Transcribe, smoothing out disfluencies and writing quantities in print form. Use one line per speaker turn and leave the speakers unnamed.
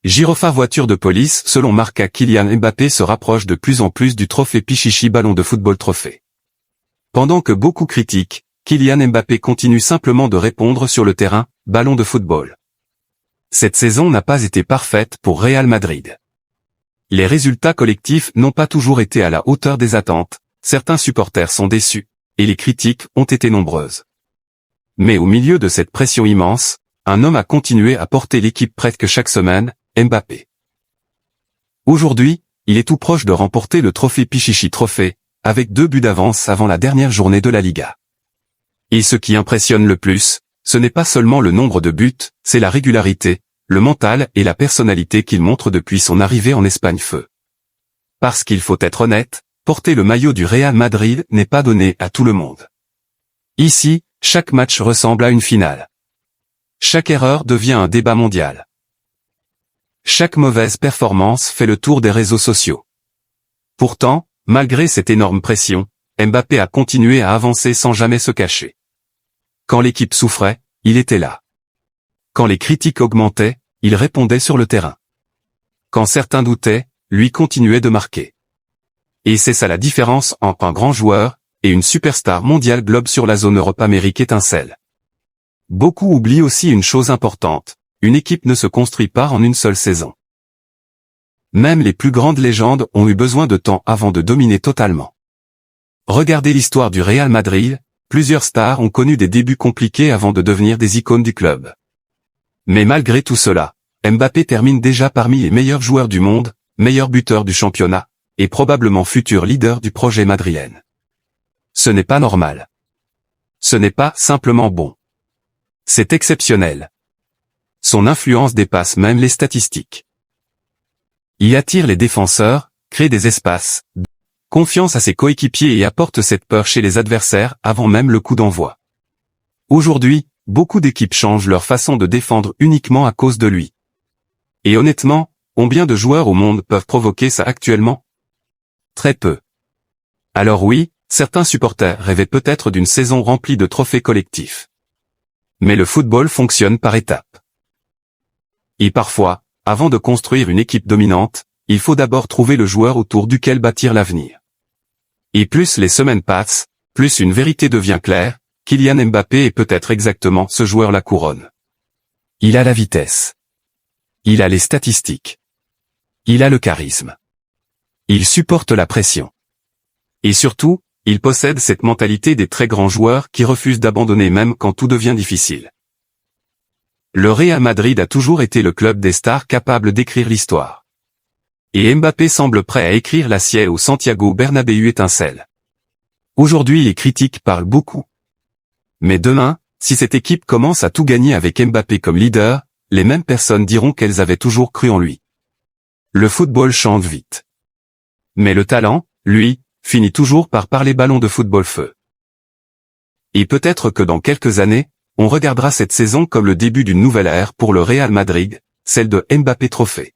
Girofard voiture de police, selon Marca, Kylian Mbappé se rapproche de plus en plus du trophée Pichichi Ballon de football trophée. Pendant que beaucoup critiquent, Kylian Mbappé continue simplement de répondre sur le terrain, ballon de football. Cette saison n'a pas été parfaite pour Real Madrid. Les résultats collectifs n'ont pas toujours été à la hauteur des attentes, certains supporters sont déçus, et les critiques ont été nombreuses. Mais au milieu de cette pression immense, un homme a continué à porter l'équipe presque chaque semaine, Mbappé. Aujourd'hui, il est tout proche de remporter le trophée Pichichi Trophée, avec 2 buts d'avance avant la dernière journée de la Liga. Et ce qui impressionne le plus, ce n'est pas seulement le nombre de buts, c'est la régularité, le mental et la personnalité qu'il montre depuis son arrivée en Espagne feu. Parce qu'il faut être honnête, porter le maillot du Real Madrid n'est pas donné à tout le monde. Ici, chaque match ressemble à une finale. Chaque erreur devient un débat mondial. Chaque mauvaise performance fait le tour des réseaux sociaux. Pourtant, malgré cette énorme pression, Mbappé a continué à avancer sans jamais se cacher. Quand l'équipe souffrait, il était là. Quand les critiques augmentaient, il répondait sur le terrain. Quand certains doutaient, lui continuait de marquer. Et c'est ça la différence entre un grand joueur et une superstar mondiale globe sur la zone Europe-Amérique étincelle. Beaucoup oublient aussi une chose importante, une équipe ne se construit pas en une seule saison. Même les plus grandes légendes ont eu besoin de temps avant de dominer totalement. Regardez l'histoire du Real Madrid, plusieurs stars ont connu des débuts compliqués avant de devenir des icônes du club. Mais malgré tout cela, Mbappé termine déjà parmi les meilleurs joueurs du monde, meilleur buteur du championnat, et probablement futur leader du projet madrilène. Ce n'est pas normal. Ce n'est pas simplement bon. C'est exceptionnel. Son influence dépasse même les statistiques. Il attire les défenseurs, crée des espaces, confiance à ses coéquipiers et apporte cette peur chez les adversaires avant même le coup d'envoi. Aujourd'hui, beaucoup d'équipes changent leur façon de défendre uniquement à cause de lui. Et honnêtement, combien de joueurs au monde peuvent provoquer ça actuellement? Très peu. Alors oui, certains supporters rêvaient peut-être d'une saison remplie de trophées collectifs. Mais le football fonctionne par étapes. Et parfois, avant de construire une équipe dominante, il faut d'abord trouver le joueur autour duquel bâtir l'avenir. Et plus les semaines passent, plus une vérité devient claire, Kylian Mbappé est peut-être exactement ce joueur la couronne. Il a la vitesse. Il a les statistiques. Il a le charisme. Il supporte la pression. Et surtout, il possède cette mentalité des très grands joueurs qui refusent d'abandonner même quand tout devient difficile. Le Real Madrid a toujours été le club des stars capable d'écrire l'histoire. Et Mbappé semble prêt à écrire la sienne au Santiago Bernabéu étincelle. Aujourd'hui les critiques parlent beaucoup. Mais demain, si cette équipe commence à tout gagner avec Mbappé comme leader, les mêmes personnes diront qu'elles avaient toujours cru en lui. Le football change vite. Mais le talent, lui, finit toujours par parler ballon de football feu. Et peut-être que dans quelques années, on regardera cette saison comme le début d'une nouvelle ère pour le Real Madrid, celle de Mbappé Trophée.